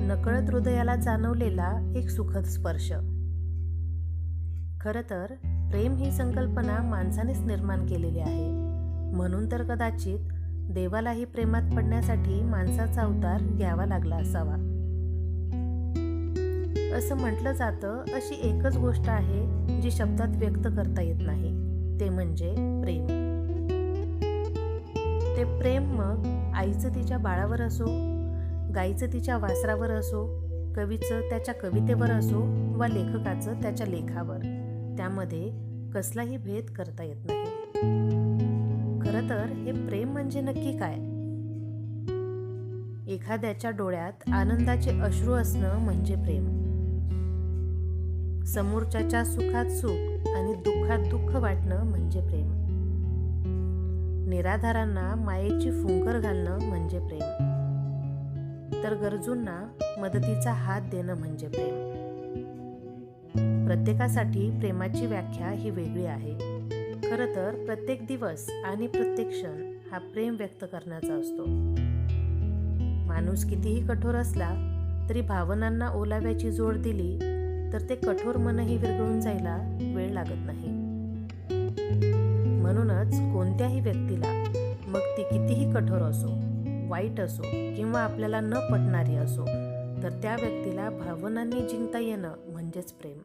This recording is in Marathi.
नकळत हृदयाला जाणवलेला एक सुखद स्पर्श. खरं तर प्रेम ही संकल्पना माणसानेच निर्माण केलेली आहे. म्हणून तर कदाचित देवालाही प्रेमात पडण्यासाठी माणसाचा अवतार घ्यावा लागला असावा. असं म्हटलं जातं, अशी एकच गोष्ट आहे जी शब्दात व्यक्त करता येत नाही, ते म्हणजे प्रेम. ते प्रेम मग आईचं तिच्या बाळावर असो, गाईचं तिच्या वासरावर असो, कवीचं त्याच्या कवितेवर असो वा लेखकाचं त्याच्या लेखावर, त्यामध्ये कसलाही भेद करता येत नाही. खरं तर हे प्रेम म्हणजे नक्की काय? एखाद्याच्या डोळ्यात आनंदाचे अश्रू असणं म्हणजे प्रेम. समोरच्याच्या सुखात सुख आणि दुःखात दुःख वाटणं म्हणजे प्रेम. निराधारांना मायेची फुंकर घालणं म्हणजे प्रेम. तर गरजूंना मदतीचा हात देणं म्हणजे प्रेम. प्रत्येकासाठी प्रेमाची व्याख्या ही वेगळी आहे. खरं तर प्रत्येक दिवस आणि प्रत्येक क्षण हा प्रेम व्यक्त करण्याचा असतो. माणूस कितीही कठोर असला तरी भावनांना ओलाव्याची जोड दिली तर ते कठोर मनही विरघळून जायला वेळ लागत नाही. म्हणूनच कोणत्याही व्यक्तीला, मग ती कितीही कठोर असो, वाईट असो किंवा आपल्याला न पटणारी असो, तर त्या व्यक्तीला भावनांनी जिंकता येणं म्हणजेच प्रेम.